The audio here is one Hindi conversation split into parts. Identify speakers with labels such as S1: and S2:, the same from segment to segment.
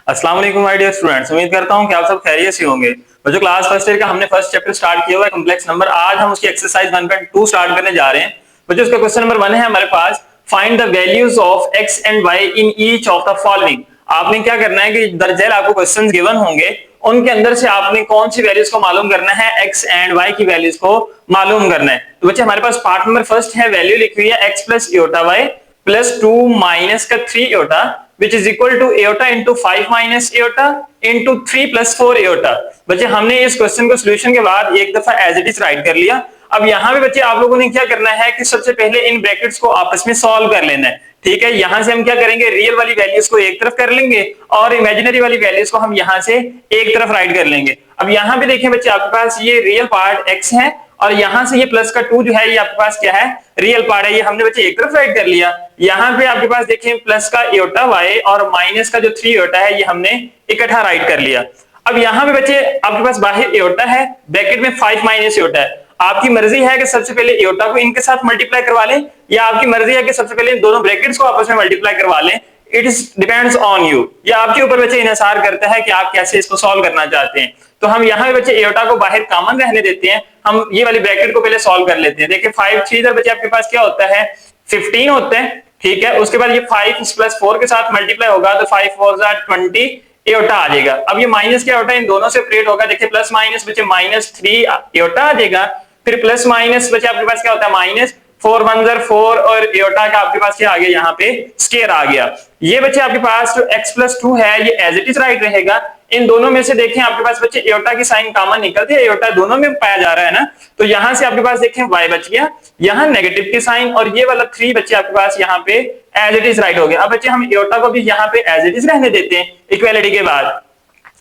S1: अस्सलाम वालेकुम माय डियर स्टूडेंट्स, उम्मीद करता हूं कि आप सब खैरियत से होंगे। जो क्लास फर्स्ट ईयर का हमने फर्स्ट चैप्टर स्टार्ट किया हुआ है कॉम्प्लेक्स नंबर, आज हम उसकी एक्सरसाइज 1.2 स्टार्ट करने जा रहे हैं। बच्चों उसका क्वेश्चन नंबर 1 है हमारे पास, find the values of x and y in each of the following. आपने क्या करना है कि दरअसल आपको क्वेश्चंस गिवन होंगे, उनके अंदर से आपने कौन सी वैल्यूज को मालूम करना है, x एंड y की वैल्यूज को मालूम करना है। तो बच्चे हमारे पास पार्ट नंबर फर्स्ट है, वैल्यू लिखी हुई है x plus iota y plus 2 minus का 3 इयोटा which is equal to iota into 5 minus iota into 3 plus 4 iota। बच्चे हमने इस क्वेश्चन को सॉल्यूशन के बाद एक दफा एज इट इज राइट कर लिया। अब यहाँ पे बच्चे आप लोगों ने क्या करना है कि सबसे पहले इन ब्रैकेट्स को आपस में सॉल्व कर लेना है। ठीक है, यहां से हम क्या करेंगे, रियल वाली वैल्यूज को एक तरफ कर लेंगे और इमेजिनरी वाली वैल्यूज को हम यहां से एक तरफ राइट कर लेंगे। अब यहाँ पे देखें बच्चे, आपके पास ये रियल पार्ट x है और यहां से ये प्लस का 2 जो है ये आपके पास क्या है, रियल पार्ट है। ये हमने बच्चे एक तरफ राइट कर लिया। यहाँ पे आपके पास देखें प्लस का इयोटा y और माइनस का जो 3 इयोटा है ये हमने इकट्ठा राइट कर लिया। अब यहाँ पे बच्चे आपके पास बाहर इयोटा है, ब्रैकेट में 5 माइनस इयोटा है। आपकी मर्जी है कि सबसे पहले इयोटा को इनके साथ मल्टीप्लाई करवा लें या आपकी मर्जी है कि सबसे पहले दोनों ब्रैकेट्स को आपस में मल्टीप्लाई करवा लें। It is depends on you, या आपके ऊपर बच्चे इन्हिसार करता है कि आप कैसे इसको सॉल्व करना चाहते हैं। तो हम यहाँ पे बच्चे इयोटा को बाहर कॉमन रहने देते हैं, हम ये वाली ब्रैकेट को पहले सॉल्व कर लेते हैं। देखिए 5 3 इधर बच्चे आपके पास क्या होता है, 15 होते हैं। ठीक है, उसके बाद ये 5 प्लस 4 के साथ मल्टीप्लाई होगा तो 5 4 20 इयोटा आ जाएगा। अब ये माइनस क्या होता है, इन दोनों से सेपरेट होगा। देखिए प्लस माइनस बच्चे -3 इयोटा आ जाएगा। फिर प्लस माइनस बच्चे आपके पास क्या होता है, माइनस 4 1 4 और इयोटा का आपके पास क्या आ गया, यहाँ पे स्क्वायर आ गया। ये बच्चे आपके पास जो x प्लस 2 है ये एज इट इज राइट रहेगा। इन दोनों में से देखें आपके पास बच्चे इयोटा की साइन कॉमन निकलती है, इयोटा दोनों में पाया जा रहा है ना, तो यहां से आपके पास देखें y बच गया, यहाँ नेगेटिव की साइन और ये वाला 3 बच्चे आपके पास यहाँ पे एज इट इज राइट हो गया। अब बच्चे हम इयोटा को भी यहाँ पे एज इट इज रहने देते हैं इक्वालिटी के बाद,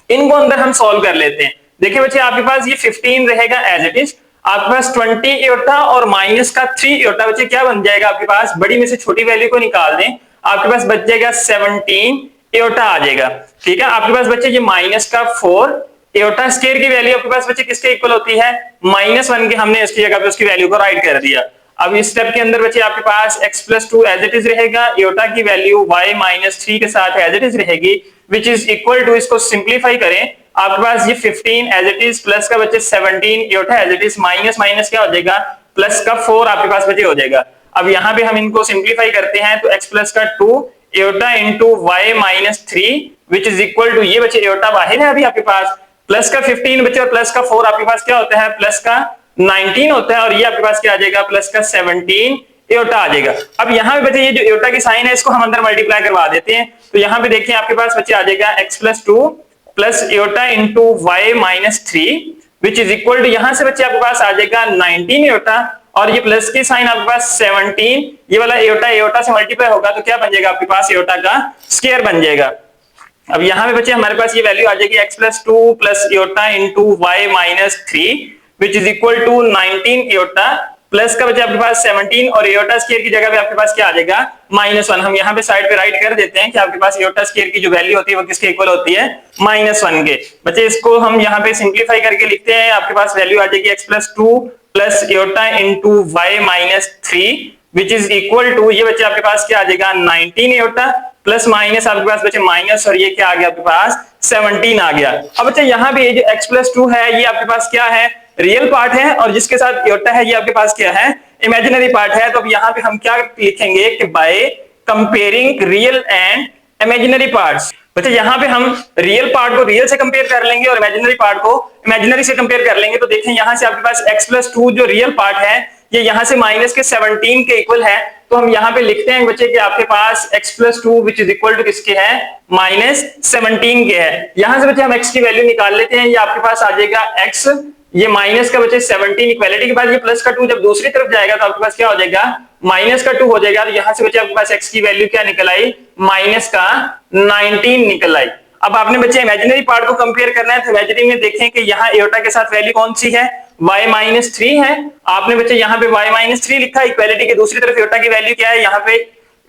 S1: इनको अंदर हम सॉल्व कर लेते हैं। देखिए बच्चे आपके पास ये 15 रहेगा एज इट इज, आपके पास 20 इयोटा और माइनस का 3 इयोटा बच्चे क्या बन जाएगा, आपके पास बड़ी में से छोटी वैल्यू को निकाल दें, आपके पास बच जाएगा 17 इयोटा आ जाएगा। ठीक है, आपके पास बच्चे ये माइनस का 4 इयोटा स्क्वायर की वैल्यू आपके पास बच्चे किसके इक्वल होती है, -1 के। हमने इसकी जगह पे उसकी वैल्यू को राइट कर दिया। अब इस स्टेप के अंदर बच्चे आपके पास x plus 2 as it is रहेगा, इयोटा की वैल्यू y माइनस 3 के साथ एज इट इज रहेगी, विच इज इक्वल टू, इसको सिंप्लीफाई करें, आपके पास ये 15 एज इट इज प्लस का बच्चे 17 iota as it is, minus minus क्या हो जाएगा, प्लस का 4 आपके पास बच्चे हो जाएगा। अब यहाँ पे हम इनको सिंप्लीफाई करते हैं तो x प्लस का 2 iota into y minus 3 which is equal to, ये बच्चे इयोटा बाहर है अभी आपके पास, प्लस का 15 बच्चे और प्लस का 4 आपके पास क्या होता है, प्लस का 19 होता है और ये आपके पास क्या आ जाएगा, प्लस का 17 इयोटा आ जाएगा। अब यहाँ पे बच्चे ये जो इयोटा की साइन है इसको हम अंदर मल्टीप्लाई करवा देते हैं, तो यहाँ पे देखिए आपके पास बच्चे आ जाएगा x plus 2 plus iota into y minus 3 which is equal to, यहाँ से बच्चे आपके पास आ जाएगा 19 इयोटा और ये प्लस की साइन आपके पास 17, ये वाला इयोटा इयोटा से मल्टीप्लाई होगा तो क्या बन जाएगा, आपके पास इयोटा का स्क्वायर बन जाएगा। अब यहाँ पे बच्चे हमारे पास ये वैल्यू आ जाएगी x plus 2 plus iota into y minus 3 which is equal to 19 iota plus का बच्चे आपके पास 17 और इयोटा स्क्वायर की जगह पे आपके पास क्या आ जाएगा, -1। हम यहाँ पे साइड पे राइट कर देते हैं कि आपके पास इयोटा स्क्वायर की जो वैल्यू होती है वो किसके इक्वल होती है, -1 के। बच्चे इसको हम यहाँ पे सिंप्लीफाई करके लिखते हैं, आपके पास वैल्यू आ जाएगी x plus 2 plus iota into y minus 3 which is equal to, ये बच्चे आपके पास क्या आ जाएगा, 19 इयोटा प्लस माइनस आपके पास बच्चे माइनस और ये क्या आ गया आपके पास 17 आ गया। अब बच्चे यहाँ पे ये जो x प्लस 2 है ये आपके पास क्या है, रियल पार्ट है और जिसके साथ इयोटा है ये आपके पास क्या है, इमेजिनरी पार्ट है। तो अब यहाँ पे हम क्या लिखेंगे कि by comparing real and imaginary parts. बच्चे यहाँ पे हम रियल पार्ट को रियल से कंपेयर कर लेंगे और इमेजिनरी पार्ट को इमेजिनरी से कंपेयर कर लेंगे। तो देखें यहाँ से आपके पास x प्लस 2 जो रियल पार्ट है ये यहाँ से माइनस के 17 के इक्वल है, तो हम यहाँ पे लिखते हैं बच्चे कि आपके पास x plus 2 which is equal to किसके है, -17 के है। यहाँ से बच्चे हम x की वैल्यू निकाल लेते हैं, ये आपके पास आ जाएगा x, ये माइनस का बच्चे 17 इक्वालिटी के बाद ये प्लस का 2 जब दूसरी तरफ जाएगा तो आपके पास क्या हो जाएगा, माइनस का 2 हो जाएगा। तो यहाँ से बच्चे आपके पास x की वैल्यू क्या निकल आई, माइनस का 19 निकल आई। अब आपने बच्चे इमेजिनरी पार्ट को कंपेयर करना है, तो इमेजिनरी में देखें कि यहाँ इयोटा के साथ वैल्यू कौन सी है, y माइनस 3 है। आपने बच्चे यहाँ पे y माइनस 3 लिखा है, इक्वालिटी के दूसरी तरफ इयोटा की वैल्यू क्या है, यहाँ पे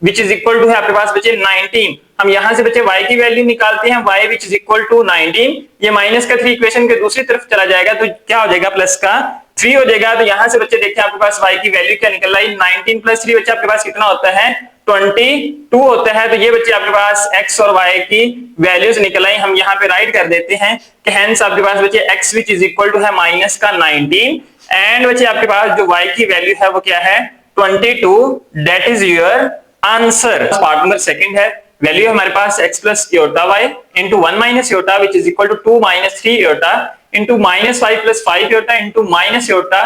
S1: विच इज इक्वल टू है आपके पास बच्चे 19। हम यहाँ से बच्चे y की वैल्यू निकालते हैं, y which is equal to 19, ये माइनस का 3 इक्वेशन के दूसरी तरफ चला जाएगा तो क्या हो जाएगा, प्लस का 3 हो जाएगा। तो यहां से बच्चे देखिए आपके पास y की वैल्यू क्या निकल रही है, 19 प्लस 3 बच्चे आपके पास कितना होता है, 22 होता है। तो ये बच्चे आपके पास x और y की वैल्यूज निकल आई, हम यहाँ पे राइट कर देते हैं कि हेंस आपके पास बच्चे x which is equal to है माइनस का 19 एंड बच्चे आपके पास जो y की वैल्यू है वो क्या है 22, that is your answer. Part number second है, वैल्यू हमारे पास x plus iota y into 1 minus iota which is equal to 2 minus 3 iota into minus 5 plus 5 iota into minus iota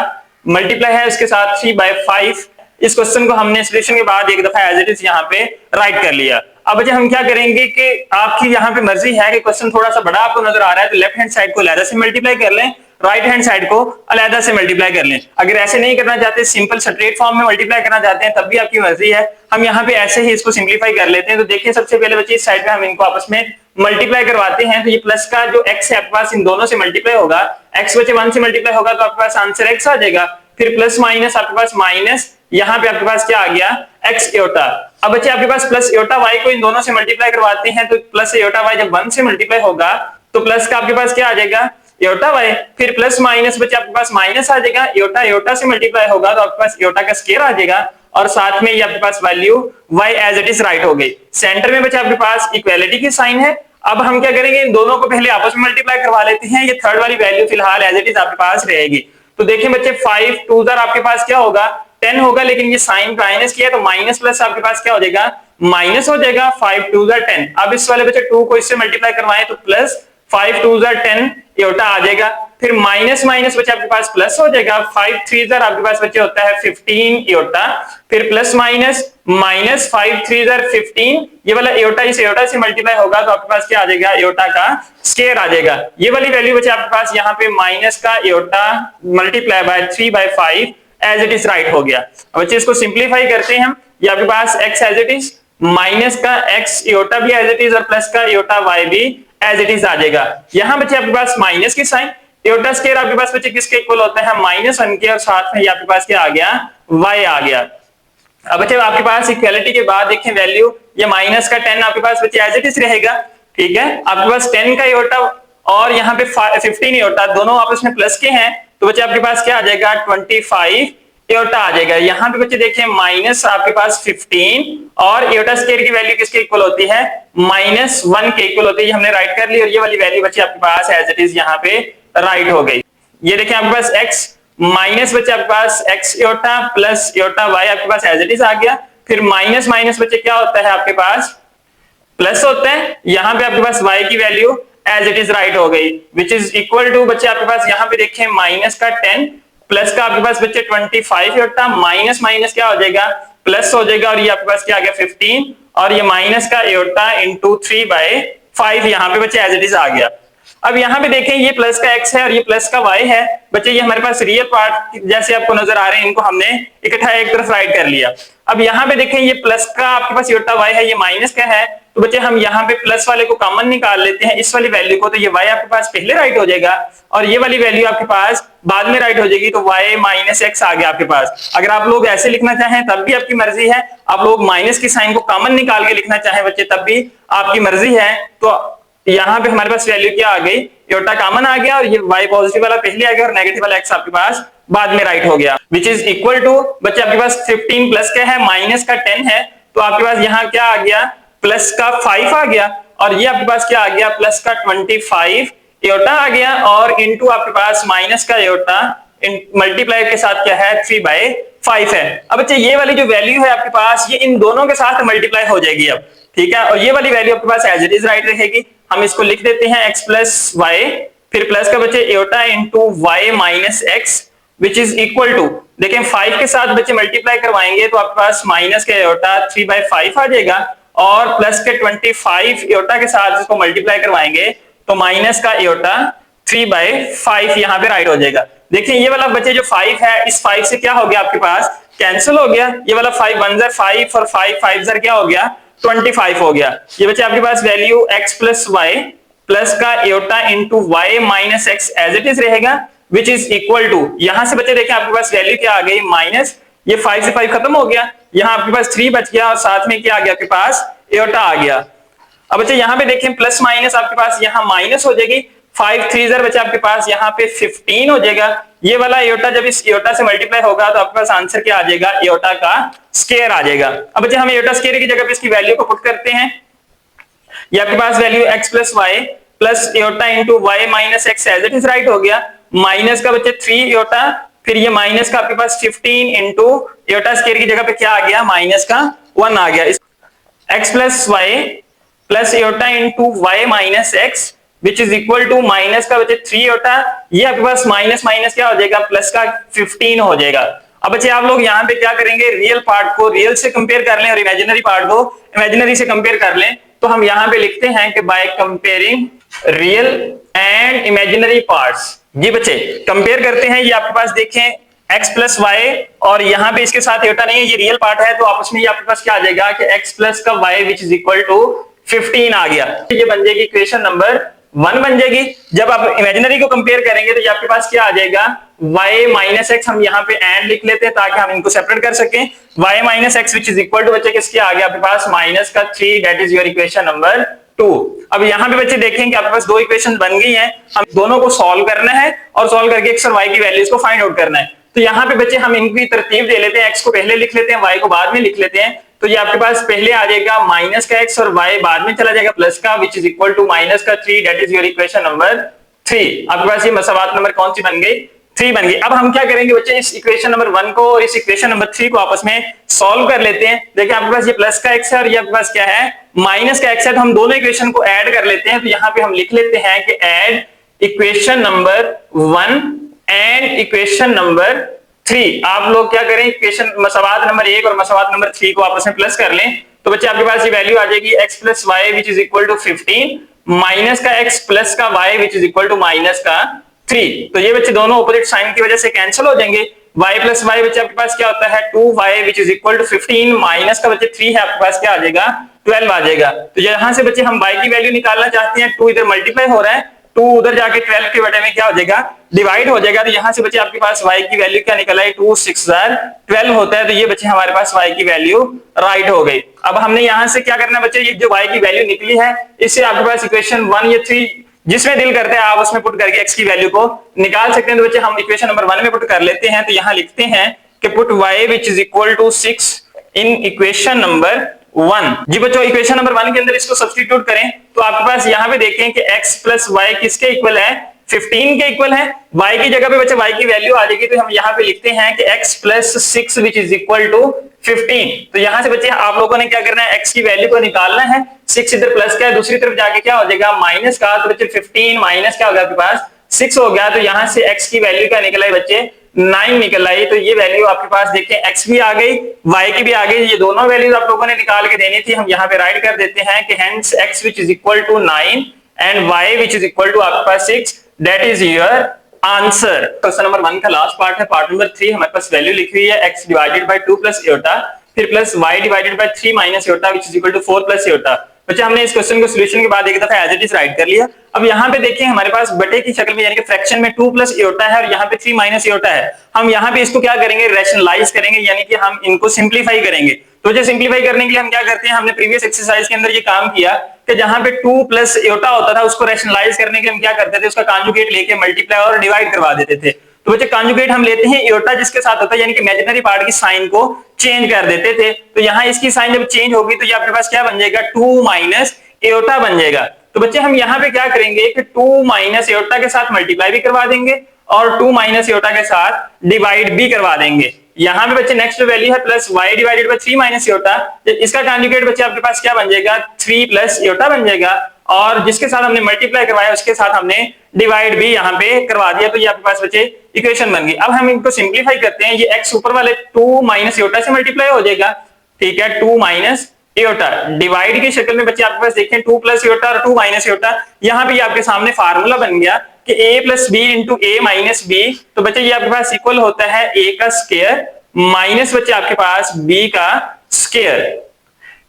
S1: multiply है उसके साथ 3/5। इस क्वेश्चन को हमने सॉल्यूशन के बाद एक दफा एज इट इज यहाँ पे राइट कर लिया। अब बच्चे हम क्या करेंगे कि आपकी यहाँ पे मर्जी है कि क्वेश्चन थोड़ा सा बड़ा आपको नजर आ रहा है तो लेफ्ट हैंड साइड को अलग से मल्टीप्लाई कर लें, राइट हैंड साइड को अलग से मल्टीप्लाई कर लें। अगर ऐसे नहीं करना चाहते, सिंपल स्ट्रेट फॉर्म में मल्टीप्लाई करना चाहते हैं, तब भी आपकी मर्जी है। हम यहाँ पे ऐसे ही इसको सिंप्लीफाई कर लेते हैं। तो देखिए सबसे पहले बच्चे इस साइड पे हम इनको आपस में मल्टीप्लाई करवाते हैं। तो ये प्लस का जो x है आपके पास इन दोनों से मल्टीप्लाई होगा, x बच्चे 1 से मल्टीप्लाई होगा तो आपके पास आंसर x आ जाएगा। फिर प्लस माइनस आपके पास माइनस, यहाँ पे आपके पास क्या आ गया x इयोटा। अब बच्चे आपके पास प्लस इयोटा y को इन दोनों से मल्टीप्लाई करवाते हैं। तो प्लस इयोटा y जब 1 से मल्टीप्लाई होगा तो प्लस का आपके पास क्या आ जाएगा इयोटा y। फिर प्लस माइनस बच्चे आपके पास माइनस आ जाएगा, इयोटा इयोटा से मल्टीप्लाई होगा तो आपके पास इयोटा का स्क्वायर आ जाएगा और साथ में ये आपके पास value y as it is right हो गई। सेंटर में बच्चे आपके पास इक्वालिटी की साइन है। अब हम क्या करेंगे, इन दोनों को पहले आपस में मल्टीप्लाई करवा लेते हैं। ये थर्ड वाली वैल्यू फिलहाल एज इट इज आपके पास रहेगी। तो देखिए बच्चे 5 2 आपके पास क्या होगा 10 होगा, लेकिन ये साइन माइनस किया है तो माइनस प्लस आपके पास क्या हो जाएगा माइनस हो जाएगा। 5 2 10। अब इस वाले बच्चे 2 को इससे मल्टीप्लाई करवाएं तो प्लस 5 2 10 इयोटा आ जाएगा। फिर माइनस माइनस बच्चे आपके पास प्लस हो जाएगा, 5 3 आपके पास बच्चे होता है 15 इयोटा। फिर प्लस माइनस माइनस 5 3 15, ये वाला इयोटा इस इयोटा से मल्टीप्लाई होगा तो आपके पास क्या आ जाएगा इयोटा का स्क्वायर आ जाएगा। ये वाली वैल्यू बच्चे आपके पास यहाँ पे माइनस का iota multiply by 3/5 as it is right हो गया। अब बच्चे इसको सिंप्लीफाई करते हैं हम, ये आपके पास x as it is, minus का x इयोटा भी एज इट इज और प्लस का इयोटा y भी एज इट इज आ जाएगा। यहाँ बच्चे आपके पास माइनस की साइन, इयोटा स्क्वायर आपके पास बच्चे किसके इक्वल होता है -1 के, और साथ में ये आपके पास क्या आ गया y आ गया। अब बच्चे आपके पास इक्वालिटी के बाद देखें वैल्यू, ये माइनस का 10 आपके पास बच्चे एज इट इज रहेगा। ठीक है, आपके पास 10 का इयोटा और यहाँ पे 15 इयोटा दोनों आपस में प्लस के हैं तो बच्चे आपके पास क्या आ जाएगा 25 इयोटा आ जाएगा। यहाँ पे बच्चे देखें माइनस आपके पास 15 और इयोटा स्क्वायर की वैल्यू किसके इक्वल होती है -1 के इक्वल होती है। ये हमने राइट कर ली और ये वाली वैल्यू बच्चे आपके पास एज इट इज यहाँ पे राइट हो गई। ये देखें आपके पास x माइनस बच्चे आपके पास x इयोटा प्लस इयोटा y आपके पास एज इट इज आ गया। फिर माइनस माइनस बच्चे क्या होता है आपके पास प्लस होता है, यहाँ पे आपके पास y की value as it is right हो गई विच इज इक्वल टू बच्चे आपके पास यहाँ पे देखें माइनस का 10 प्लस का आपके पास बच्चे 25 इयोटा, माइनस माइनस क्या हो जाएगा प्लस हो जाएगा और ये आपके पास क्या आ गया 15 और ये माइनस का इयोटा इंटू 3/5 यहाँ पे बच्चे एज इट इज आ गया। अब यहाँ पे देखें ये प्लस का x है और ये प्लस का y है बच्चे, ये हमारे पास रियल पार्ट जैसे आपको नजर आ रहे हैं, इनको हमने इकट्ठा एक तरफ राइट कर लिया। अब यहाँ पे देखें ये प्लस का आपके पास इयोटा y है, ये माइनस का है, तो बच्चे हम यहाँ पे प्लस वाले को कॉमन निकाल लेते हैं इस वाली वैल्यू को, तो ये y आपके पास पहले राइट हो जाएगा और ये वाली वैल्यू आपके पास बाद में राइट हो जाएगी, तो y माइनस x आ गया आपके पास। अगर आप लोग ऐसे लिखना चाहें तब भी आपकी मर्जी है, आप लोग माइनस की साइन को कॉमन निकाल के लिखना चाहें बच्चे तब भी आपकी मर्जी है। तो यहाँ पे हमारे पास वैल्यू क्या आ गई इयोटा कॉमन आ गया और ये y पॉजिटिव वाला पहले आ गया और नेगेटिव वाला x आपके पास बाद में राइट हो गया विच इज इक्वल टू बच्चे आपके पास 15 प्लस का है माइनस का 10 है, तो आपके पास यहाँ क्या आ गया प्लस का 5 आ गया और ये आपके पास क्या आ गया प्लस का 25 इयोटा आ गया और इनटू आपके पास माइनस का इयोटा मल्टीप्लाई के साथ क्या है 3/5 है। अब बच्चे ये वाली जो वैल्यू है आपके पास ये इन दोनों के साथ मल्टीप्लाई हो जाएगी अब, ठीक है, और ये वाली वैल्यू आपके पास एज इट इज राइट रहेगी। हम इसको लिख देते हैं x प्लस वाई, फिर प्लस का बच्चे iota into y minus x which is equal to, देखें 5 के साथ बच्चे मल्टीप्लाई करवाएंगे तो आपके पास माइनस का इयोटा 3/5 आ जाएगा और प्लस के 25 इयोटा के साथ इसको मल्टीप्लाई करवाएंगे तो माइनस का इयोटा 3/5 यहाँ पे राइट हो जाएगा। देखिए ये वाला बच्चे जो 5 है इस 5 से क्या हो गया आपके पास कैंसिल हो गया, ये वाला 5 1 ज़र 5 और 5 5 ज़र क्या हो गया 25 हो गया। ये बच्चे आपके पास value x plus y plus का iota into y minus x as it is रहेगा विच इज इक्वल टू, यहां से बच्चे देखें आपके पास वैल्यू क्या आ गई माइनस, ये 5 से 5 खत्म हो गया, यहाँ आपके पास 3 बच गया और साथ में क्या आ गया आपके पास इयोटा आ गया। अब बच्चे यहाँ पे देखें प्लस माइनस आपके पास यहाँ माइनस हो जाएगी, 5 3 बच्चे आपके पास यहाँ पे 15 हो जाएगा। ये वाला एयोटा जब इस एयोटा से मल्टीप्लाई होगा तो आपके पास आंसर क्या आ जाएगा, एयोटा का स्क्वायर आ जाएगा। अब बच्चे हम एयोटा स्क्वायर की जगह पे इसकी वैल्यू को पुट करते हैं। ये आपके पास value x plus y plus iota into y minus x as it is right हो गया। माइनस का बच्चे 3 एयोटा, फिर ये माइनस का आपके पास 15 इंटू एयोटा स्क्वायर की जगह पे क्या आ गया, माइनस का 1 आ गया। x plus y plus iota into y minus x which is equal to minus का बच्चे 3 एयोटा, ये आपके पास माइनस माइनस क्या हो जाएगा, प्लस का 15 हो जाएगा। अब बच्चे आप लोग यहाँ पे क्या करेंगे, रियल पार्ट को रियल से कंपेयर कर लें और इमेजिनरी पार्ट को इमेजिनरी से कंपेयर कर लें। तो हम यहाँ पे लिखते हैं कि by comparing real and imaginary parts. जी बच्चे कंपेयर करते हैं, ये आपके पास देखें x प्लस वाई और यहाँ पे इसके साथ एयोटा नहीं है, ये रियल पार्ट है, तो आपस में ये आपके पास क्या आ जाएगा कि x प्लस का y which is equal to 15 आ गया। ये बन जाएगी इक्वेशन नंबर 1 बन जाएगी। जब आप इमेजिनरी को कंपेयर करेंगे तो ये आपके पास क्या आ जाएगा, y माइनस एक्स, हम यहाँ पे एंड लिख लेते हैं ताकि हम इनको सेपरेट कर सकें। y minus x which is equal to बच्चे किसके आ गया आपके पास, माइनस का 3, that is your equation number 2। अब यहाँ पे बच्चे देखें कि आपके पास दो इक्वेशन बन गई हैं, हम दोनों को सॉल्व करना है और सॉल्व करके x और y की वैल्यूज को फाइंड आउट करना है। तो यहाँ पे बच्चे हम इनकी तरतीब दे लेते हैं, x को पहले लिख लेते हैं, y को बाद में लिख लेते हैं। तो ये आपके पास पहले आ जाएगा माइनस का x और y बाद में चला जाएगा प्लस का, which is equal to minus का 3, that is your equation number 3। आपके पास ये मसवात नंबर कौन सी बन गई, 3 बन गई। अब हम क्या करेंगे बच्चे, इस इक्वेशन नंबर 1 को और इस इक्वेशन नंबर 3 को आपस में सॉल्व कर लेते हैं। देखिए आपके पास ये प्लस का x है और ये आपके पास क्या है, माइनस का x है, तो हम दोनों इक्वेशन को ऐड कर लेते हैं। तो यहाँ पे हम लिख लेते हैं कि add equation number 1 and equation number 3। आप लोग क्या करें, इक्वेशन मसवात नंबर 1 और मसवात नंबर 3 को आपस में प्लस कर लें। तो बच्चे आपके पास ये वैल्यू आ जाएगी x plus y which is equal to 15 minus का x प्लस का y which is equal to minus का 3। तो ये बच्चे दोनों ऑपोजिट साइन की वजह से कैंसिल हो जाएंगे। y प्लस वाई बच्चे आपके पास क्या होता है, 2y which is equal to 15 minus का बच्चे 3 है, आपके पास क्या आ जाएगा, 12 आ जाएगा। तो यहां से बच्चे हम y की वैल्यू निकालना चाहते हैं, 2 इधर मल्टीप्लाई हो रहा है, 2 उधर जाके 12 के बटे में क्या हो जाएगा, डिवाइड हो जाएगा। तो यहां से बच्चे आपके पास y की वैल्यू क्या निकल आई, 2 6 12 होता है। तो ये बच्चे हमारे पास y की वैल्यू राइट हो गई। अब हमने यहां से क्या करना है बच्चे, ये जो y की वैल्यू निकली है इससे आपके पास इक्वेशन 1 या 3 जिसमें दिल करते हैं आप उसमें पुट करके x की वैल्यू को निकाल सकते हैं। तो बच्चे हम इक्वेशन नंबर 1 में पुट कर लेते हैं। तो यहां लिखते हैं कि put y which is equal to 6 in equation number 1। जी बच्चों इक्वेशन नंबर 1 के अंदर इसको सब्स्टिट्यूट करें तो आपके पास यहाँ पे देखें कि x प्लस वाई किसके इक्वल है, 15 के इक्वल है। y की जगह पे बच्चे y की वैल्यू आ जाएगी, तो हम यहाँ पे लिखते हैं कि x plus 6 which is equal to 15। तो यहां से बच्चे आप लोगों ने क्या करना है, x की वैल्यू को निकालना है। 6 इधर प्लस का है, दूसरी तरफ जाके क्या हो जाएगा, माइनस का। तो बच्चे 15 माइनस क्या होगा आपके पास 6 हो गया। तो यहां से x की वैल्यू क्या निकल आई बच्चे, 9 निकल आई। तो ये वैल्यू आपके पास देखिए x भी आ गई, y की भी आ गई। ये दोनों वैल्यूज आप लोगों ने निकाल के देनी थी। हम यहाँ पे राइट कर देते हैं कि hence x which is equal to 9 and y which is equal to आपके पास 6, that is your answer। Question number 1 का लास्ट पार्ट है। पार्ट नंबर 3 हमारे पास वैल्यू लिखी हुई है x divided by 2 plus iota, फिर plus y divided by 3 minus iota which is equal to 4 plus iota. बच्चे हमने इस क्वेश्चन को सॉल्यूशन के बाद एक दफा एज इट इज राइट कर लिया। अब यहाँ पे देखिए हमारे पास बटे की शक्ल में यानी कि फ्रैक्शन में 2 प्लस एयोटा है और यहाँ पे 3 माइनस एयोटा है। हम यहाँ पे इसको क्या करेंगे, रैशनलाइज करेंगे, यानी कि हम इनको सिंप्लीफाई करेंगे। तो जो सिंप्लीफाई करने के लिए हम क्या करते हैं, हमने प्रीवियस एक्सरसाइज के अंदर ये काम किया कि जहां पे 2 प्लस एयोटा होता था उसको रैशनलाइज करने के लिए हम क्या करते थे, उसका कॉन्जुगेट लेके मल्टीप्लाई और डिवाइड करवा देते थे। तो बच्चे कॉन्जुगेट हम लेते हैं एयोटा जिसके साथ होता है, यानी कि इमेजिनरी पार्ट की साइन को चेंज कर देते थे। तो यहाँ इसकी साइन जब चेंज होगी तो ये आपके पास क्या बन जाएगा, 2 माइनस एयोटा बन जाएगा। तो बच्चे हम यहाँ पे क्या करेंगे कि 2 माइनस एयोटा के साथ मल्टीप्लाई भी करवा देंगे और 2 माइनस एयोटा के साथ डिवाइड भी करवा देंगे। यहाँ पे बच्चे नेक्स्ट वैल्यू है plus y divided by 3 minus aorta, इसका कॉन्जुगेट बच्चे आपके पास क्या बन जाएगा, 3 प्लस एयोटा बन जाएगा। और जिसके साथ हमने मल्टीप्लाई करवाया उसके साथ हमने डिवाइड भी यहाँ पे करवा दिया। तो ये आपके पास बच्चे इक्वेशन बन गई। अब हम इनको सिंप्लीफाई करते हैं। ये x ऊपर वाले 2 माइनस एयोटा से मल्टीप्लाई हो जाएगा, ठीक है, 2 माइनस एयोटा डिवाइड की शक्ल में बच्चे आपके पास देखें 2 प्लस एयोटा और 2 माइनस एयोटा। यहाँ पे आपके सामने फार्मूला बन गया कि a plus b into a minus b. तो बच्चे ये आपके पास इक्वल होता है a का स्क्वायर माइनस बच्चे आपके पास b का स्क्वायर,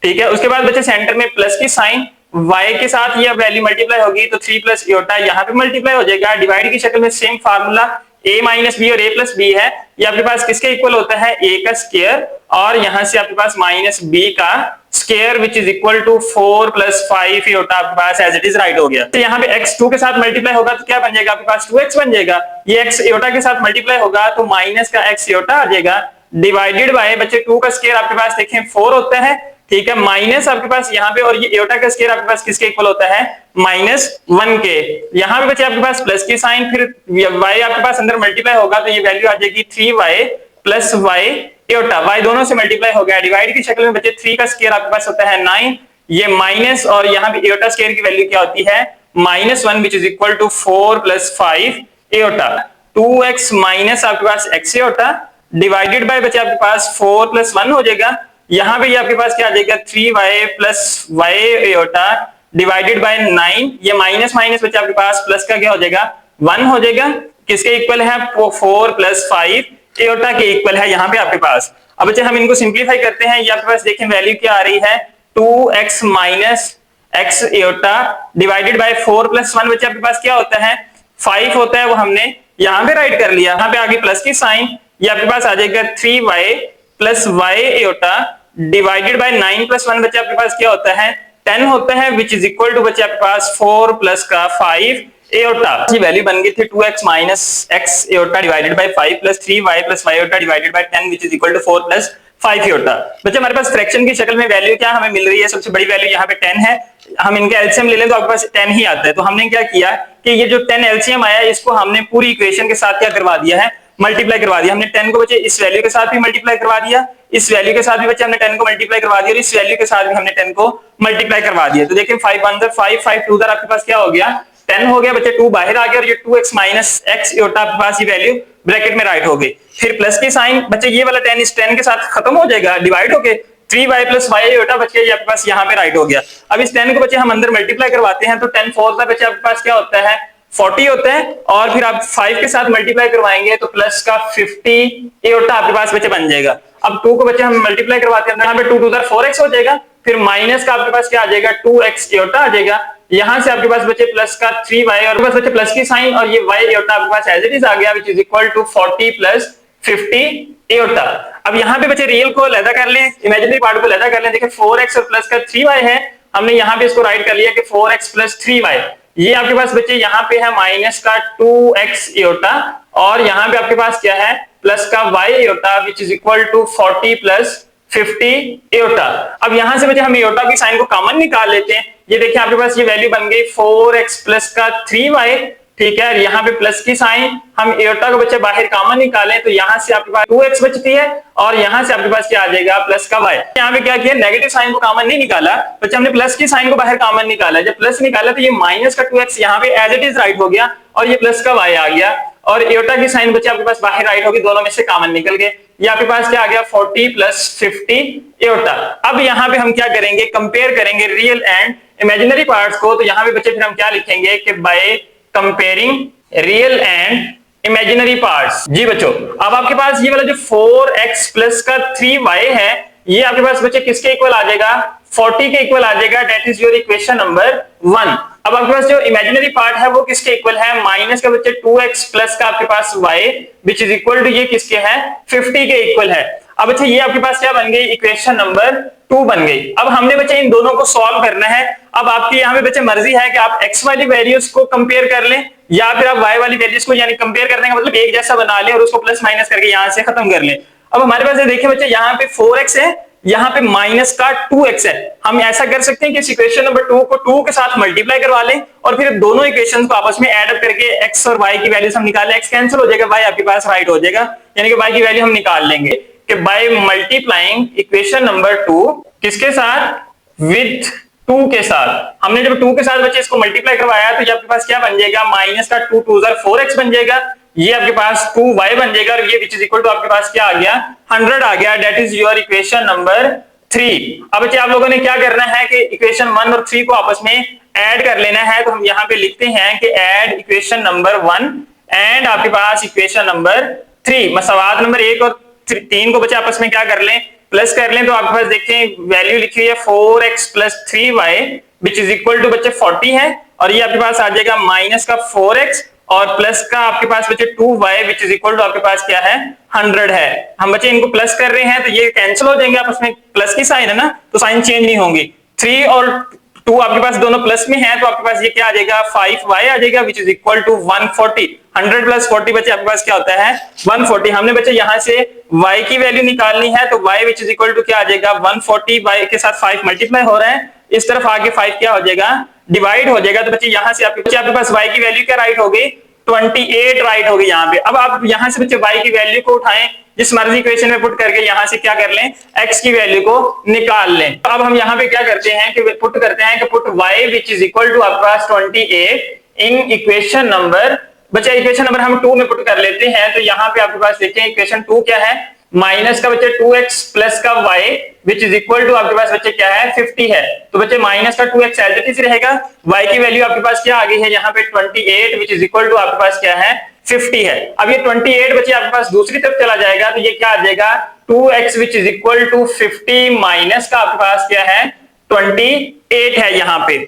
S1: ठीक है। उसके बाद बच्चे सेंटर में प्लस की साइन, y के साथ ये वैल्यू मल्टीप्लाई होगी तो 3 प्लस एयोटा यहाँ पे मल्टीप्लाई हो जाएगा। डिवाइड की शक्ल में same formula a minus b और a प्लस बी है, ये आपके पास किसके इक्वल होता है, a का स्क्वायर और यहां से आपके पास माइनस b का square which is equal to 4 plus 5 eta आपके पास एज इट इज राइट हो गया। तो यहाँ पे x 2 के साथ मल्टीप्लाई होगा तो क्या बन जाएगा आपके पास 2x बन जाएगा। ये x एटा के साथ मल्टीप्लाई होगा तो माइनस का x एटा आ जाएगा डिवाइडेड बाय बच्चे 2 का स्क्वायर आपके पास देखें 4 होता है, ठीक है, माइनस आपके पास यहाँ पे, और ये एटा का स्क्वायर आपके पास किसके इक्वल होता है -1 के। यहाँ पे बच्चे आपके पास प्लस की साइन, फिर y आपके पास अंदर मल्टीप्लाई होगा तो ये वैल्यू आ जाएगी 3y प्लस y एटा, y दोनों से मल्टीप्लाई हो गया, डिवाइड की शक्ल में बच्चे 3 का स्क्वायर आपके पास होता है 9, ये माइनस, और यहाँ पे एटा स्क्वायर की वैल्यू क्या होती है -1 which is equal to 4 plus 5 eta, 2x minus आपके पास x एटा डिवाइडेड बाय बच्चे आपके पास 4 प्लस 1 हो जाएगा। यहाँ पे ये आपके पास क्या आ जाएगा 3y plus y eta divided bye 9, ये माइनस माइनस बच्चे आपके पास प्लस का क्या हो जाएगा 1 हो जाएगा, किसके इक्वल है 4 प्लस 5 एटा के इक्वल है यहाँ पे आपके पास। अब बच्चे हम इनको सिंप्लीफाई करते हैं, ये आपके पास देखें वैल्यू क्या आ रही है 2x minus x eta divided bye 4 plus 1 बच्चे आपके पास क्या होता है 5 होता है, वो हमने यहाँ पे राइट कर लिया, यहाँ पे आगे प्लस की साइन, ये आपके पास आ जाएगा 3y plus y eta divided bye 9 plus 1 बच्चे आपके पास क्या होता है 10 होता है, विच इज इक्वल टू बच्चे आपके पास 4 प्लस का 5 एटा। ये वैल्यू बन गई थी 2x minus x eta divided by 5 plus 3y plus y eta divided by 10 which is equal to 4 plus 5 eta. बच्चे हमारे पास फ्रैक्शन की शक्ल में वैल्यू क्या हमें मिल रही है, सबसे बड़ी वैल्यू यहाँ पे 10 है, हम इनके एलसीएम ले लें तो आपके पास 10 ही आता है। तो हमने क्या किया कि ये जो 10 एलसीएम आया इसको हमने पूरी इक्वेशन के साथ क्या करवा दिया है मल्टीप्लाई करवा दिया। हमने 10 को बच्चे इस वैल्यू के साथ भी मल्टीप्लाई करवा दिया, इस वैल्यू के साथ भी बच्चे हमने 10 को मल्टीप्लाई करवा दिया, और इस वैल्यू के साथ भी हमने 10 को मल्टीप्लाई करवा दिया। तो देखिए 5 1 5 5 2 आपके पास क्या हो गया 10 हो गया बच्चे, 2 बाहर आ गया, और ये 2x माइनस x एटा आपके पास ये वैल्यू ब्रैकेट में राइट हो गई। फिर प्लस की साइन बच्चे ये वाला 10 इस 10 के साथ खत्म हो जाएगा, डिवाइड होके 3y प्लस y एटा बच्चे ये आपके पास यहाँ पे राइट हो गया। अब इस 10 को बच्चे हम अंदर मल्टीप्लाई करवाते हैं तो 10 4 बच्चे आपके पास क्या होता है 40 होता है, और फिर आप 5 के साथ मल्टीप्लाई करवाएंगे तो प्लस का 50 एटा आपके पास बच्चे बन जाएगा। अब 2 को बच्चे हम मल्टीप्लाई करवाते हैं, यहाँ पे 2 2 4x हो जाएगा, फिर माइनस का आपके पास क्या आ जाएगा 2x एटा आ जाएगा, यहाँ से आपके पास बच्चे प्लस का 3y और बस बच्चे प्लस की साइन, और ये y एटा आपके पास एज इट इज आ गया which is equal to 40 plus 50 eta. अब यहाँ पे बच्चे रियल को अलग कर लें, इमेजिनरी पार्ट को अलग कर लें, देखिए 4x और प्लस का 3y है, हमने यहाँ पे इसको राइट कर लिया कि 4x प्लस 3y, ये आपके पास बच्चे यहाँ पे है माइनस का 2x एटा, और यहाँ पे आपके पास क्या है प्लस का y eta which is equal to 40 plus 50 eta. अब यहां से बच्चे हम एटा की साइन को कॉमन निकाल लेते हैं, ये देखिए आपके पास ये वैल्यू बन गई 4x प्लस का 3y, ठीक है, यहाँ पे प्लस की साइन, हम एटा को बच्चे बाहर कॉमन निकालें तो यहाँ से आपके पास 2x बचती है, और यहाँ से आपके पास क्या आ जाएगा प्लस का y। यहाँ पे क्या किया नेगेटिव साइन को कॉमन नहीं निकाला बच्चे, हमने प्लस की साइन को बाहर कॉमन निकाला, जब प्लस निकाला तो ये माइनस का 2x यहाँ पे एज इट इज राइट हो गया, और ये प्लस का y आ गया, और एटा की साइन बच्चे आपके पास बाहर राइट होगी, दोनों में से कॉमन निकल गए, ये आपके पास क्या आ गया 40 प्लस 50 एटा। अब यहाँ पे हम क्या करेंगे कंपेयर करेंगे रियल एंड इमेजिनरी पार्ट्स को, तो यहाँ पे बच्चे फिर हम क्या लिखेंगे कि by comparing real and imaginary parts. जी बच्चों, अब आपके पास ये वाला जो 4x प्लस का 3y है, ये आपके पास बच्चे किसके इक्वल आ जाएगा 40 के इक्वल आ जाएगा, that is your equation number 1। अब आपके पास जो इमेजिनरी पार्ट है वो किसके इक्वल है माइनस का बच्चे 2x प्लस का आपके पास y which is equal to ये किसके है 50 के इक्वल है। अब अच्छा ये आपके पास क्या बन गई इक्वेशन नंबर 2 बन गई। अब हमने बच्चे इन दोनों को सॉल्व करना है। अब आपकी यहाँ पे बच्चे मर्जी है कि आप x वाली वैल्यूज को कंपेयर कर लें या फिर आप y वाली वैल्यूज को यानी कंपेयर करने का मतलब एक जैसा बना लें और उसको प्लस माइनस करके यहाँ से खत्म कर लें। अब हमारे पास देखिए बच्चे यहाँ पे 4x है, यहाँ पे माइनस का 2x है। हम ऐसा कर सकते हैं कि इस इक्वेशन नंबर 2 को 2 के साथ मल्टीप्लाई करवा लें और फिर दोनों इक्वेशंस को आपस में ऐड अप करके x और y की वैल्यूज हम निकालें, x कैंसिल हो जाएगा, y आपके पास राइट हो जाएगा, यानी कि y की वैल्यू हम निकाल लेंगे कि बाय मल्टीप्लाइंग इक्वेशन नंबर 2 किसके साथ विद 2 के साथ। हमने जब 2 के साथ बच्चे इसको मल्टीप्लाई करवाया तो ये आपके पास क्या बन जाएगा माइनस का 2 2 4x बन जाएगा, ये आपके पास 2y बन जाएगा और ये विच इज इक्वल टू आपके पास क्या आ गया 100 आ गया, that is your equation number 3। अब बच्चे आप लोगों ने क्या करना है कि इक्वेशन 1 और 3 को आपस में ऐड कर लेना है। तो हम यहाँ पे लिखते हैं कि ऐड इक्वेशन नंबर 1 एंड आपके पास इक्वेशन नंबर 3, मसवात नंबर 1 और 3 को बच्चे आपस में क्या कर लें प्लस कर लें। तो आपके पास देखें वैल्यू लिखी हुई है 4x plus 3y which is equal to बच्चे 40 है और ये आपके पास आ जाएगा माइनस का 4x और प्लस का आपके पास बच्चे 2y which is equal to आपके पास क्या है 100 है। हम बच्चे इनको प्लस कर रहे हैं तो ये कैंसिल हो जाएंगे आपस में, प्लस की साइन है ना तो साइन चेंज नहीं होंगी। 3 और 2 आपके पास दोनों प्लस में है तो आपके पास ये क्या आ जाएगा 5y आ जाएगा विच इज इक्वल टू 140। 100 प्लस 40 बच्चे आपके पास क्या होता है 140। हमने बच्चे यहां से y की वैल्यू निकालनी है तो y which is equal to क्या आ जाएगा 140, y के साथ 5 मल्टीप्लाई हो रहा है, इस तरफ आगे 5 क्या हो जाएगा डिवाइड हो जाएगा। तो बच्चे यहां से आपके पास y की वैल्यू क्या राइट हो गई 28 राइट होगी यहाँ पे। अब आप यहां से बच्चे y की वैल्यू को उठाएं, जिस मर्जी इक्वेशन में पुट करके यहां से क्या कर लें x की वैल्यू को निकाल लें। अब हम यहाँ पे क्या करते हैं कि पुट करते हैं कि put y which is equal to आपके पास 28 इन इक्वेशन नंबर, बच्चे इक्वेशन नंबर हम 2 में पुट कर लेते हैं। तो यहाँ पे आपके पास देखें इक्वेशन 2 क्या है, माइनस का बच्चे 2x प्लस का y which is equal to आपके पास बच्चे क्या है 50 है। तो बच्चे माइनस का 2x एज इट इज रहेगा, y की वैल्यू आपके पास क्या आ गई है यहाँ पे 28 विच इज इक्वल टू आपके पास क्या है 50 है। अब ये 28 बच्चे आपके पास दूसरी तरफ चला जाएगा तो ये क्या आ जाएगा 2x which is equal to 50 minus का आपके पास क्या है 28 है। यहाँ पे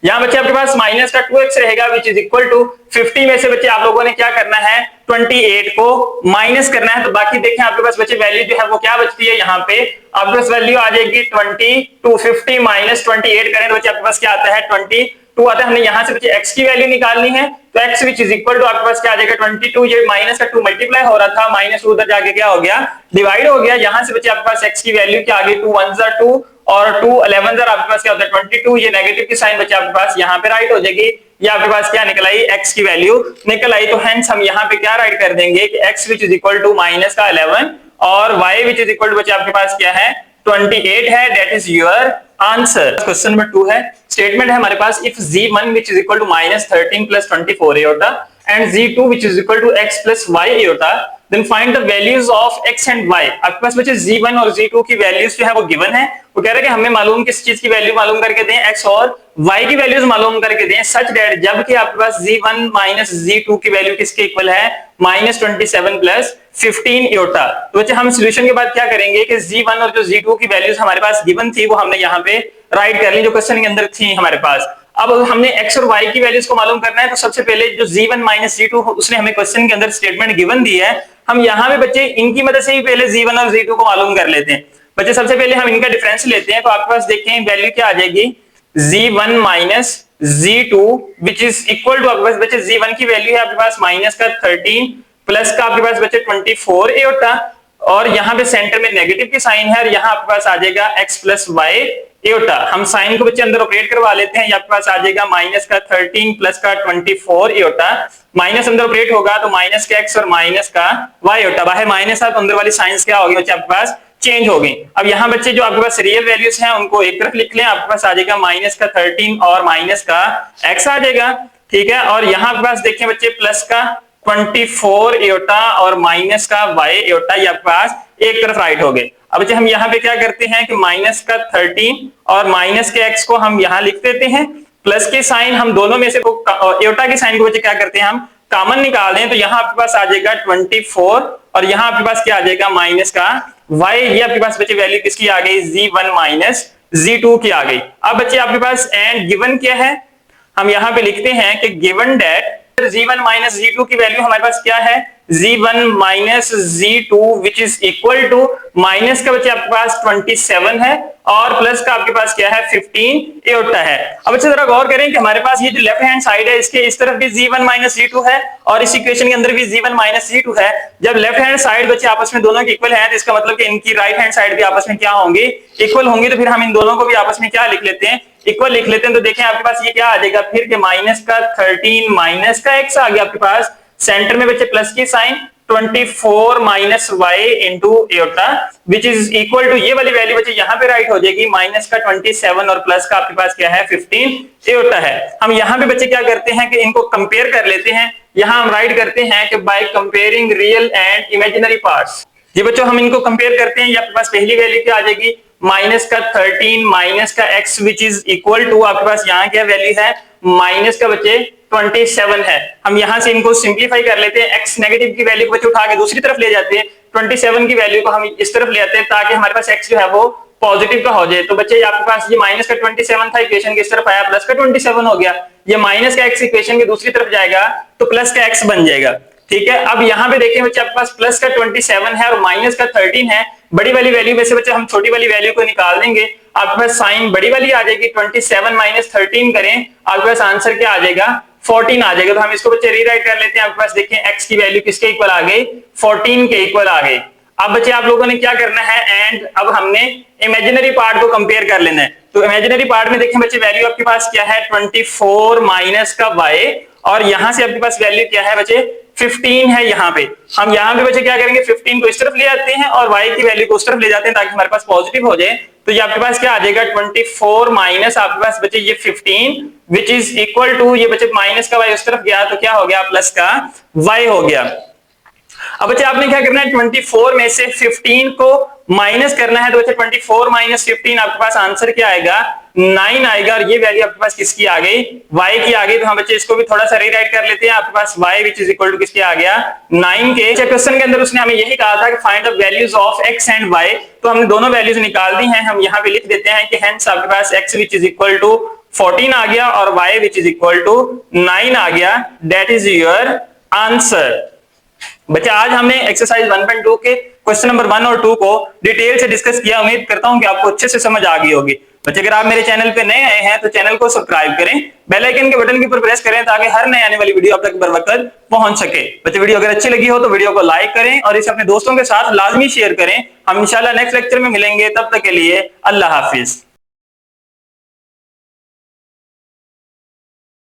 S1: यहां बच्चे आपके पास माइनस का 2x रहेगा विच इज इक्वल टू 50 में से बच्चे आप लोगों ने क्या करना है 28 को माइनस करना है। तो बाकी देखें आपके पास बच्चे वैल्यू जो है वो क्या बचती है, यहाँ पे आपके पास वैल्यू आ जाएगी 20 50 माइनस 28 करें तो बच्चे आपके पास क्या आता है 22 आता है। हमने यहाँ से बच्चे x की वैल्यू निकालनी है तो x which is equal to आपके पास क्या आ जाएगा 22, ये माइनस का 2 मल्टीप्लाई हो रहा था, माइनस उधर जाके क्या हो गया डिवाइड हो गया। यहाँ से बच्चे आपके पास x की वैल्यू क्या आ गई 2 1 2 और 2 11 आपके पास क्या होता है 22, ये नेगेटिव की साइन बच्चे आपके पास यहाँ पे राइट हो जाएगी। ये आपके पास क्या निकल आई x की वैल्यू निकल आई। तो हेंस हम यहाँ पे क्या राइट कर देंगे कि x which is equal to minus का 11 और y which is equal to बच्चे आपके पास क्या है 28 है। That is your answer. Question number 2 है, स्टेटमेंट है हमारे पास if z1 which is equal to minus 13 plus 24 iota and z2 which is equal to x plus y iota then find the values of x and y। आपके पास बच्चे z1 और z2 की वैल्यूज जो है वो गिवन है, वो कह रहे हैं कि हमें मालूम किस चीज की वैल्यू मालूम करके दें x और y की वैल्यूज मालूम करके दें सच दैट जबकि आपके पास z1 माइनस z2 की वैल्यू किसके इक्वल है -27 प्लस 15 एयोटा। तो बच्चे हम सॉल्यूशन के बाद क्या करेंगे कि z1 और जो z2 की वैल्यूज हमारे पास गिवन थी वो हमने यहाँ पे राइट कर ली जो क्वेश्चन के अंदर थी हमारे पास। अब हमने x और y की वैल्यूज को मालूम करना है तो सबसे पहले जो z1 माइनस z2 उसने हमें क्वेश्चन के अंदर स्टेटमेंट गिवन दी है, हम यहाँ पे बच्चे इनकी मदद से ही पहले z1 और z2 को मालूम कर लेते हैं। बच्चे सबसे पहले हम इनका डिफरेंस लेते हैं तो आपके पास देखें वैल्यू क्या आ जाएगी z1 minus z2 which is equal to आपके पास बच्चे z1 की वैल्यू है आपके पास माइनस का 13 प्लस का आपके पास बच्चे 24 एयोटा और यहाँ पे सेंटर में नेगेटिव की साइन है और यहाँ आपके पास आ जाएगा x प्लस y एयोटा। हम साइन को बच्चे अंदर ऑपरेट करवा लेते हैं, आपके पास आ जाएगा माइनस का 13 प्लस का 24 एयोटा, माइनस अंदर ऑपरेट होगा तो माइनस का x और माइनस का y एयोटा, बाहर माइनस है तो अंदर वाली साइंस क्या होगी बच्चे आपके पास चेंज हो गई। अब यहाँ बच्चे जो आपके पास रियल वैल्यूज हैं उनको एक तरफ लिख लें, आपके पास आ जाएगा माइनस का 13 और माइनस का x आ जाएगा, ठीक है। और यहाँ आपके पास देखिए बच्चे प्लस का 24 एयोटा और माइनस का y एयोटा, ये आपके पास एक तरफ राइट हो गए। अब बच्चे हम यहाँ पे क्या करते हैं कि माइनस का 13 और माइनस के x को हम यहाँ लिख देते हैं, प्लस के साइन हम दोनों में से एयोटा के साइन को बच्चे क्या करते हैं हम कॉमन निकाल दें तो यहाँ आपके पास आ जाएगा 24 और यहाँ आपके पास क्या आ जाएगा माइनस का y, ये आपके पास बच्चे वैल्यू किसकी आ गई z1 माइनस z2 की आ गई। अब बच्चे आपके पास एंड गिवन क्या है, हम यहाँ पे लिखते हैं कि given that z1 minus z2 की वैल्यू हमारे पास क्या है z1 minus z2 which is equal to minus का बच्चे आपके पास 27 है और प्लस का आपके पास क्या है 15 एयोटा है। अब अच्छे जरा गौर करें कि हमारे पास ये जो लेफ्ट हैंड साइड है इसके इस तरफ भी z1 माइनस z2 है और इस इक्वेशन के अंदर भी z1 माइनस z2 है। जब लेफ्ट हैंड साइड बच्चे आपस में दोनों के इक्वल है तो इसका मतलब कि इनकी राइट हैंड साइड भी आपस में क्या होंगी इक्वल होंगी, तो फिर हम इन दोनों को भी आपस में क्या लिख लेते हैं इक्वल लिख लेते हैं। तो देखें आपके पास ये क्या आ जाएगा फिर के माइनस का 13 माइनस का x आ गया आपके पास, सेंटर में बच्चे प्लस की sign 24 minus y into iota which is equal to ये वाली वैल्यू बच्चे यहाँ पे राइट हो जाएगी माइनस का 27 और प्लस का आपके पास क्या है 15 एयोटा है। हम यहाँ पे बच्चे क्या करते हैं कि इनको कंपेयर कर लेते हैं, यहाँ हम राइट करते हैं कि by comparing real and imaginary parts. जी बच्चों हम इनको कंपेयर करते हैं, ये आपके पास पहली वैल्यू क्या आ जाएगी माइनस का 13 माइनस का x which is equal to आपके पास यहाँ क्या वैल्यू है माइनस का बच्चे 27 है। हम यहाँ से इनको सिंप्लीफाई कर लेते हैं, x नेगेटिव की वैल्यू को बच्चे उठा के दूसरी तरफ ले जाते हैं, 27 की वैल्यू को हम इस तरफ ले आते हैं ताकि हमारे पास x जो है वो पॉजिटिव का हो जाए। तो बच्चे आपके पास ये माइनस का 27 था, इक्वेशन की इस तरफ आया प्लस का 27 हो गया। ये माइनस का x इक्वेशन की दूसरी तरफ जाएगा तो प्लस का x बन जाएगा। ठीक है, अब यहाँ पे देखिए बच्चे आपके पास प्लस का 27 है और माइनस का 13 है। बड़ी वाली वैल्यू में से बच्चे हम छोटी वाली वैल्यू को निकाल देंगे, आपके पास साइन बड़ी वाली आ जाएगी। 27 माइनस 13 करें, आपके पास आंसर क्या आ जाएगा, 14 आ जाएगा। तो हम इसको बच्चे रीराइट कर लेते हैं। आपके पास देखिए x की वैल्यू किसके इक्वल आ गई, 14 के इक्वल आ गई। अब बच्चे आप लोगों ने क्या करना है, एंड अब हमने इमेजिनरी पार्ट को कंपेयर कर लेना है। तो इमेजिनरी पार्ट में देखें बच्चे वैल्यू आपके पास क्या है, 24 माइनस का y, और यहां से आपके पास वैल्यू क्या है बच्चे, 15 है। यहाँ पे हम यहाँ पे बच्चे क्या करेंगे, 15 को इस तरफ ले आते हैं और y की वैल्यू को उस तरफ ले जाते हैं ताकि हमारे पास पॉजिटिव हो जाए। तो ये आपके पास क्या आ जाएगा, 24 माइनस आपके पास बच्चे ये 15 विच इज इक्वल टू, ये बच्चे माइनस का y उस तरफ गया तो क्या हो गया, प्लस का y हो गया। अब बच्चे आपने क्या करना है, 24 में से 15 को माइनस करना है। तो बच्चे 24 माइनस 15 आपके पास आंसर क्या आएगा, 9 आएगा। और ये वैल्यू आपके पास किसकी आ गई, y की आ गई। तो हम बच्चे इसको भी थोड़ा सा रीराइट कर लेते हैं। आपके पास y which is equal to किसके आ गया, 9 के। क्वेश्चन के अंदर उसने हमें यही कहा था कि find the values of x and y, तो हमने दोनों वैल्यूज निकाल दी हैं। हम यहाँ पे लिख देते हैं कि हेंस आपके पास x which is equal to 14 आ गया और y which is equal to 9 आ गया। That is your answer. बच्चे आज हमने एक्सरसाइज 1.2 के क्वेश्चन नंबर 1 और 2 को डिटेल से डिस्कस किया। उम्मीद करता हूं कि आपको अच्छे से समझ आ गई होगी। बच्चे अगर आप मेरे चैनल पे नए आए हैं तो चैनल को सब्सक्राइब करें, बेल आइकन के बटन के ऊपर प्रेस करें ताकि हर नए आने वाली वीडियो आप तक बर वक्त पहुंच सके। बच्चे वीडियो अगर अच्छी लगी हो तो वीडियो को लाइक करें और इसे अपने दोस्तों के साथ लाजमी शेयर करें। हम इंशाल्लाह नेक्स्ट लेक्चर में मिलेंगे, तब तक के लिए अल्लाह हाफिज।